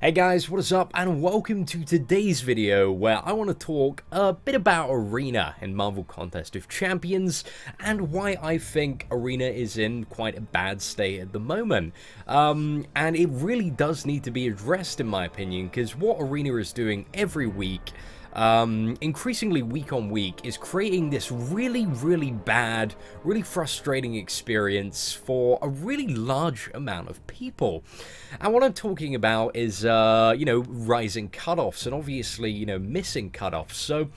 Hey guys, what is up, and welcome to today's video where I want to talk a bit about Arena in Marvel Contest of Champions and why I think Arena is in quite a bad state at the moment. And it really does need to be addressed in my opinion, because what Arena is doing every week, increasingly week on week, is creating this really bad, really frustrating experience for a really large amount of people. And what I'm talking about is, rising cutoffs and obviously, missing cutoffs. So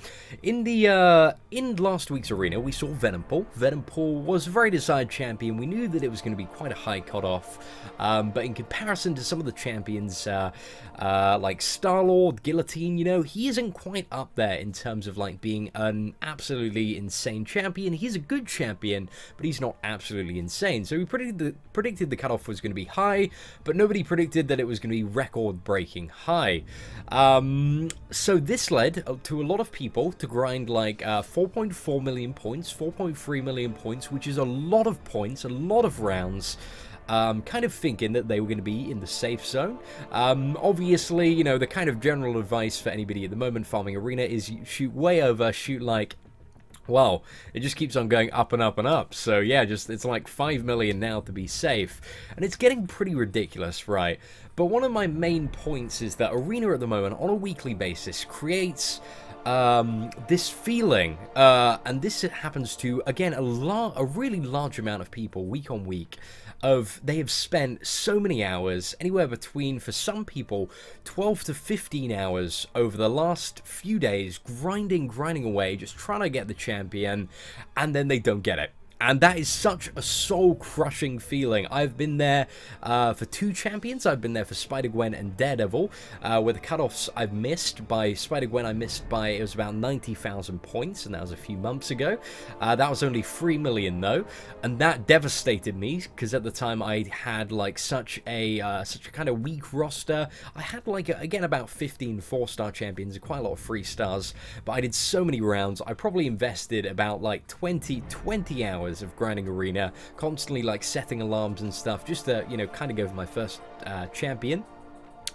in last week's Arena, we saw Venompool. Venompool was a very desired champion. We knew that it was going to be quite a high cutoff, but in comparison to some of the champions, like Sturgill, Guillotine, he isn't quite up there in terms of like being an absolutely insane champion. He's a good champion, but he's not absolutely insane. So we predicted the cutoff was going to be high, but nobody predicted that it was going to be record-breaking high. So this led to a lot of people to grind like 4.4 million points, 4.3 million points, which is a lot of points, a lot of rounds. Kind of thinking that they were going to be in the safe zone. Obviously, the kind of general advice for anybody at the moment farming Arena is you shoot way over, shoot like, well, it just keeps on going up and up and up. So yeah, it's like 5 million now to be safe. And it's getting pretty ridiculous, right? But one of my main points is that Arena at the moment, on a weekly basis, creates this feeling, and this happens to, again, a really large amount of people week on week, of they have spent so many hours, anywhere between, for some people, 12 to 15 hours over the last few days, grinding away, just trying to get the champion, and then they don't get it. And that is such a soul-crushing feeling. I've been there for 2 champions. I've been there for Spider-Gwen and Daredevil, where the cutoffs I've missed. By Spider-Gwen, I missed by, it was about 90,000 points, and that was a few months ago. That was only 3 million, though, and that devastated me, because at the time I had, like, such a kind of weak roster. I had, like, again, about 15 4-star champions and quite a lot of 3-stars, but I did so many rounds. I probably invested about, like, 20 hours of grinding Arena, constantly like setting alarms and stuff, just to kind of go for my first champion.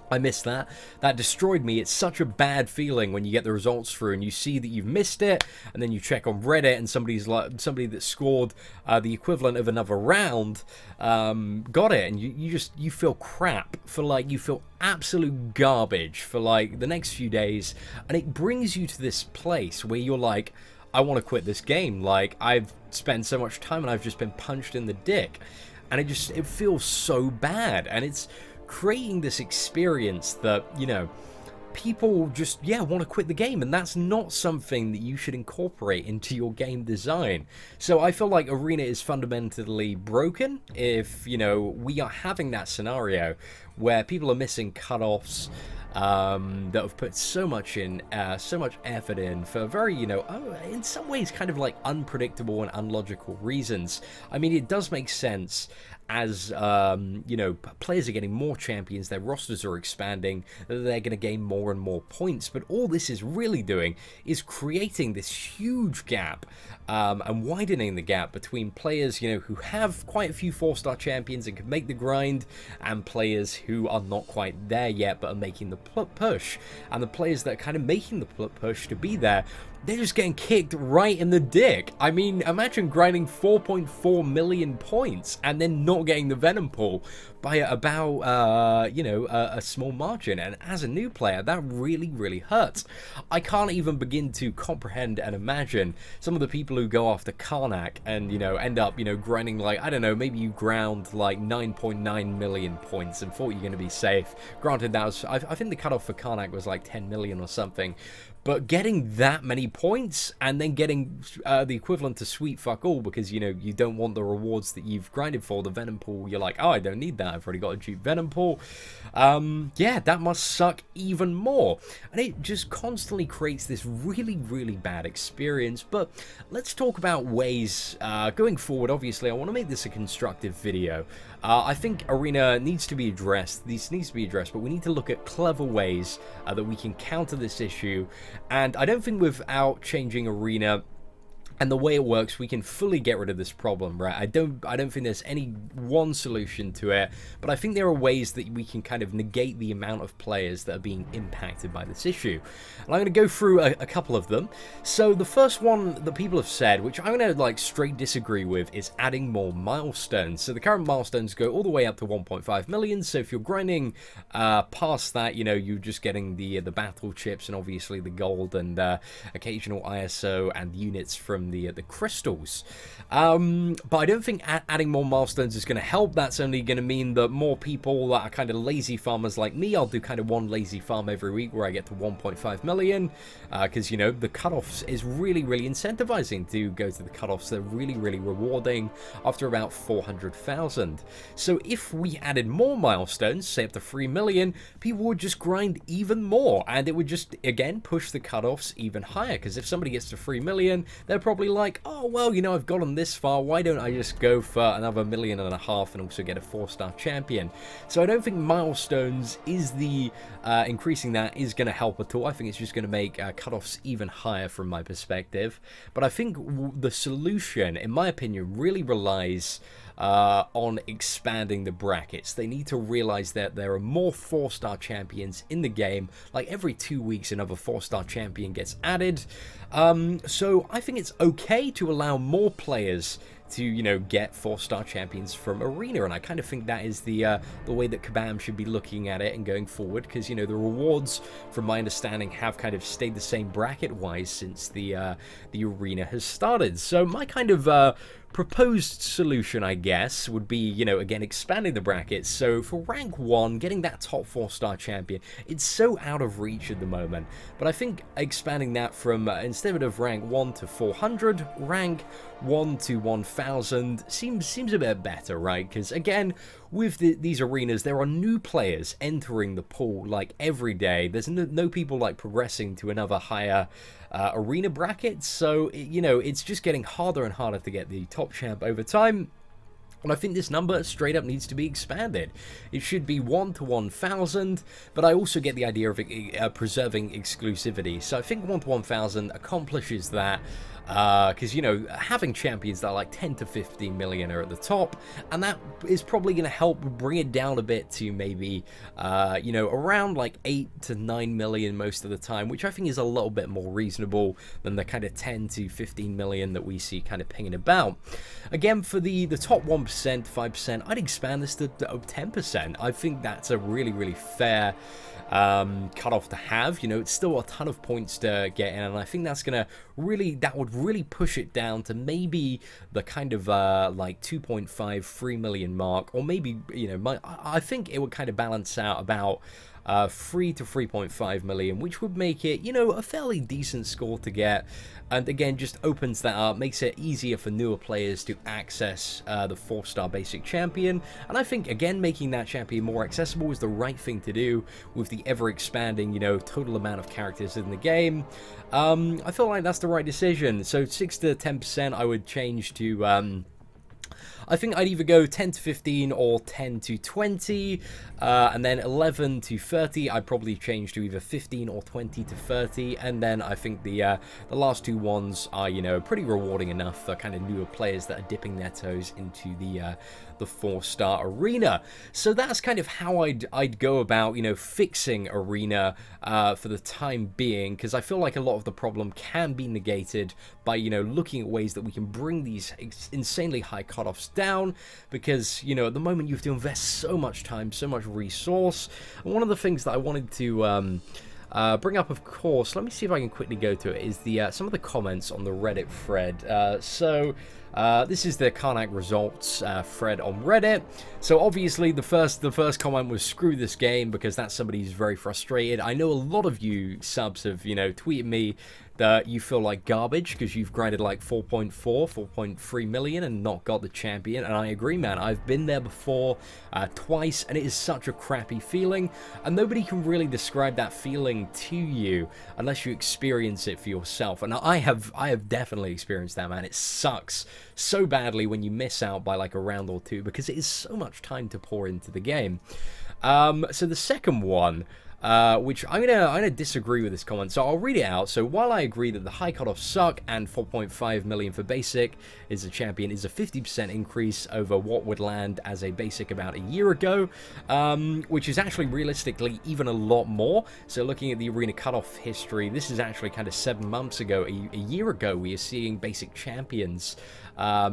I missed that. That destroyed me. It's such a bad feeling when you get the results through and you see that you've missed it, and then you check on Reddit and somebody that scored the equivalent of another round got it, and you feel crap for like, you feel absolute garbage for like the next few days, and it brings you to this place where you're like, I want to quit this game. Like, I've spent so much time and I've just been punched in the dick, and it feels so bad, and it's creating this experience that people just want to quit the game, and that's not something that you should incorporate into your game design. So I feel like Arena is fundamentally broken if we are having that scenario where people are missing cutoffs, that have put so much effort in for very, in some ways kind of like unpredictable and unlogical reasons. I mean, it does make sense as, players are getting more champions, their rosters are expanding, they're going to gain more and more points, but all this is really doing is creating this huge gap, and widening the gap between players, who have quite a few 4-star champions and can make the grind, and players who are not quite there yet but are making the push. And the players that are kind of making the push to be there, they're just getting kicked right in the dick. I mean, imagine grinding 4.4 million points and then not getting the Venompool by about, a small margin. And as a new player, that really hurts. I can't even begin to comprehend and imagine some of the people who go after Karnak and, end up, grinding like, I don't know, maybe you ground like 9.9 million points and thought you're going to be safe. Granted, that was, I think the cutoff for Karnak was like 10 million or something. But getting that many points and then getting the equivalent to sweet fuck all because, you don't want the rewards that you've grinded for, the Venompool, you're like, oh, I don't need that, I've already got a cheap Venompool. That must suck even more. And it just constantly creates this really bad experience. But let's talk about ways going forward. Obviously, I want to make this a constructive video. I think Arena needs to be addressed. This needs to be addressed, but we need to look at clever ways that we can counter this issue. And I don't think without changing Arena And the way it works, we can fully get rid of this problem, right? I don't think there's any one solution to it, but I think there are ways that we can kind of negate the amount of players that are being impacted by this issue. And I'm going to go through a couple of them. So the first one that people have said, which I'm going to like straight disagree with, is adding more milestones. So the current milestones go all the way up to 1.5 million. So if you're grinding past that, you know, you're just getting the battle chips and obviously the gold and occasional ISO and units from the crystals. But I don't think adding more milestones is going to help. That's only going to mean that more people that are kind of lazy farmers like me, I'll do kind of one lazy farm every week where I get to 1.5 million, because, you know, the cutoffs is really, really incentivizing to go to the cutoffs. They're really, really rewarding after about 400,000. So if we added more milestones, say up to 3 million, people would just grind even more, and it would just, again, push the cutoffs even higher, because if somebody gets to 3 million, they're probably like, oh, well, you know, I've gotten this far, why don't I just go for another 1.5 million and also get a 4-star champion? So I don't think milestones is the increasing that is going to help at all. I think it's just going to make cutoffs even higher from my perspective. But I think the solution, in my opinion, really relies on expanding the brackets. They need to realize that there are more 4-star champions in the game. Like every 2 weeks another 4-star champion gets added. So I think it's okay to allow more players to, you know, get 4-star champions from Arena, and I kind of think that is the way that Kabam should be looking at it and going forward, because, you know, the rewards, from my understanding, have kind of stayed the same bracket-wise since the Arena has started. So my kind of proposed solution, I guess, would be, you know, again, expanding the brackets. So for rank 1, getting that top 4-star champion, it's so out of reach at the moment. But I think expanding that from, instead of rank 1 to 400, rank 1 to 1000 seems a bit better, right? Because, again, with these arenas, there are new players entering the pool, like, every day. There's no people, like, progressing to another higher arena bracket, so, you know, it's just getting harder and harder to get the top champ over time. And I think this number straight up needs to be expanded. It should be 1 to 1000, but I also get the idea of preserving exclusivity. So I think 1 to 1000 accomplishes that, because, you know, having champions that are like 10 to 15 million are at the top, and that is probably going to help bring it down a bit to maybe, you know, around like 8 to 9 million most of the time, which I think is a little bit more reasonable than the kind of 10 to 15 million that we see kind of pinging about. Again, for the top 1%, 5%, I'd expand this to 10%. I think that's a really, really fair cutoff to have. You know, it's still a ton of points to get in, and I think that's gonna really, that would really push it down to maybe the kind of like 2.5, 3 million mark, or maybe, you know, I think it would kind of balance out about 3 to 3.5 million, which would make it, you know, a fairly decent score to get. And again, just opens that up, makes it easier for newer players to access the 4-star basic champion. And I think, again, making that champion more accessible is the right thing to do with the ever-expanding, you know, total amount of characters in the game. I feel like that's the right decision. So 6 to 10% I would change to... I think I'd either go 10 to 15 or 10 to 20, and then 11 to 30, I'd probably change to either 15 or 20 to 30, and then I think the last two ones are, you know, pretty rewarding enough for kind of newer players that are dipping their toes into the 4-star arena. So that's kind of how I'd go about, you know, fixing arena for the time being, because I feel like a lot of the problem can be negated by, you know, looking at ways that we can bring these insanely high cutoffs down, because, you know, at the moment you have to invest so much time, so much resource. And one of the things that I wanted to bring up, of course, let me see if I can quickly go to it, is the some of the comments on the Reddit thread. This is the Karnak results thread on Reddit. So obviously the first comment was screw this game, because that's somebody who's very frustrated. I know a lot of you subs have, you know, tweeted me that you feel like garbage because you've grinded like 4.3 million and not got the champion, and I agree, man. I've been there before twice, and it is such a crappy feeling, and nobody can really describe that feeling to you unless you experience it for yourself. And I have definitely experienced that, man. It sucks so badly when you miss out by like a round or two, because it is so much time to pour into the game. So the second one, which I'm gonna disagree with this comment, so I'll read it out. So while I agree that the high cutoffs suck and 4.5 million for basic is a champion is a 50% increase over what would land as a basic about a year ago, which is actually realistically even a lot more. So looking at the arena cutoff history, this is actually kind of 7 months ago, a year ago, we are seeing basic champions.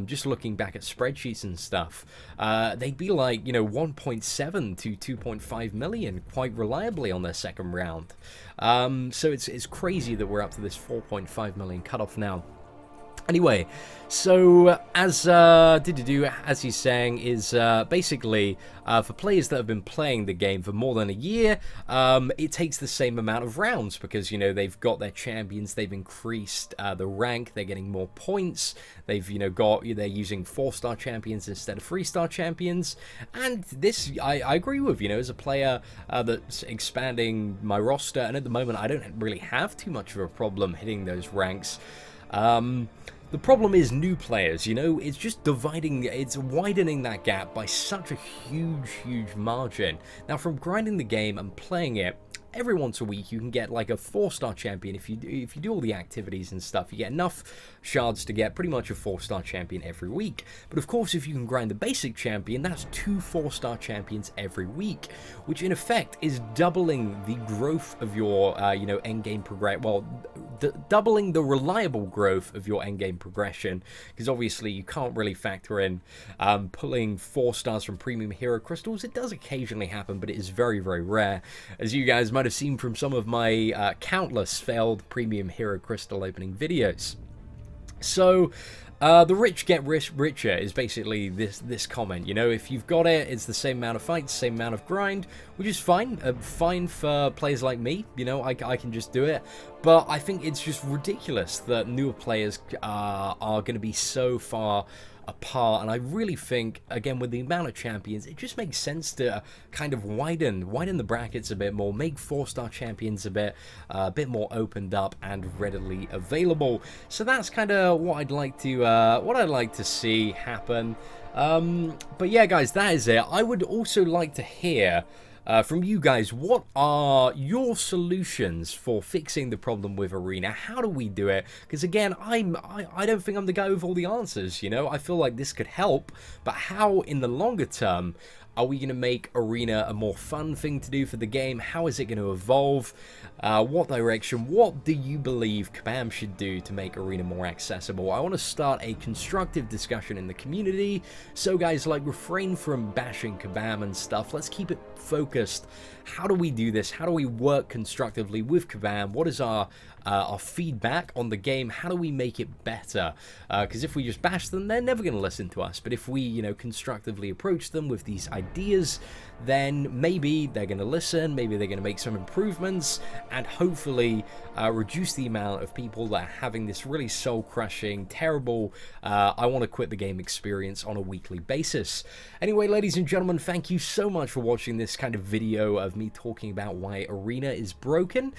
Just looking back at spreadsheets and stuff, they'd be like, you know, 1.7 to 2.5 million quite reliably on their second round. So it's crazy that we're up to this 4.5 million cutoff now. Anyway, so as he's saying, is basically for players that have been playing the game for more than a year, it takes the same amount of rounds because, you know, they've got their champions, they've increased the rank, they're getting more points, they've, you know, they're using 4-star champions instead of 3-star champions, and this I agree with, you know, as a player that's expanding my roster, and at the moment I don't really have too much of a problem hitting those ranks. The problem is new players, you know, it's just it's widening that gap by such a huge margin. Now, from grinding the game and playing it, every once a week you can get like a 4-star champion. If you do all the activities and stuff, you get enough shards to get pretty much a 4-star champion every week. But of course, if you can grind the basic champion, that's 2 4-star champions every week, which in effect is doubling the growth of your you know, endgame progress. Well, doubling the reliable growth of your endgame progression, because obviously you can't really factor in pulling 4 stars from premium hero crystals. It does occasionally happen, but it is very rare, as you guys might have seen from some of my countless failed premium hero crystal opening videos. So the rich get richer is basically this comment. You know, if you've got it, it's the same amount of fights, same amount of grind, which is fine. Fine for players like me. You know, I can just do it. But I think it's just ridiculous that newer players are going to be so far apart, and I really think, again, with the amount of champions, it just makes sense to kind of widen the brackets a bit more, make 4-star champions a bit more opened up and readily available. So that's kind of what I'd like to see happen. But yeah, guys, that is it. I would also like to hear from you guys, what are your solutions for fixing the problem with Arena? How do we do it? Because again, I don't think I'm the guy with all the answers, you know? I feel like this could help, but how in the longer term are we going to make Arena a more fun thing to do for the game? How is it going to evolve? What direction? What do you believe Kabam should do to make Arena more accessible? I want to start a constructive discussion in the community. So guys, like, refrain from bashing Kabam and stuff. Let's keep it focused. How do we do this? How do we work constructively with Kabam? What is our feedback on the game? How do we make it better? Because if we just bash them, they're never going to listen to us. But if we, you know, constructively approach them with these ideas, then maybe they're going to listen, maybe they're going to make some improvements, and hopefully reduce the amount of people that are having this really soul-crushing, terrible, I want to quit the game experience on a weekly basis. Anyway, ladies and gentlemen, thank you so much for watching this kind of video of me talking about why Arena is broken.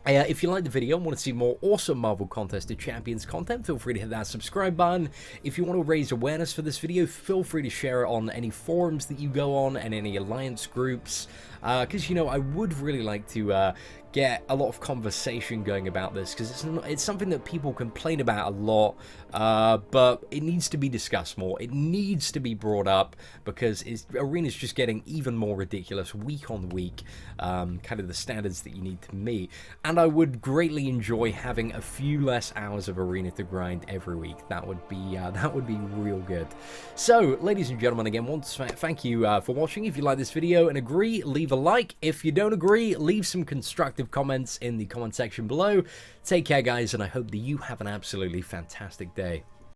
If you like the video and want to see more awesome Marvel Contest of Champions content, feel free to hit that subscribe button. If you want to raise awareness for this video, feel free to share it on any forums that you go on and any alliance groups, because, you know, I would really like to get a lot of conversation going about this, because it's something that people complain about a lot, but it needs to be discussed more. It needs to be brought up, because Arena's just getting even more ridiculous week on week, kind of the standards that you need to meet. And I would greatly enjoy having a few less hours of Arena to grind every week. That would be real good. So, ladies and gentlemen, again, once thank you for watching. If you like this video and agree, leave a like. If you don't agree, leave some constructive comments in the comment section below. Take care, guys, and I hope that you have an absolutely fantastic day.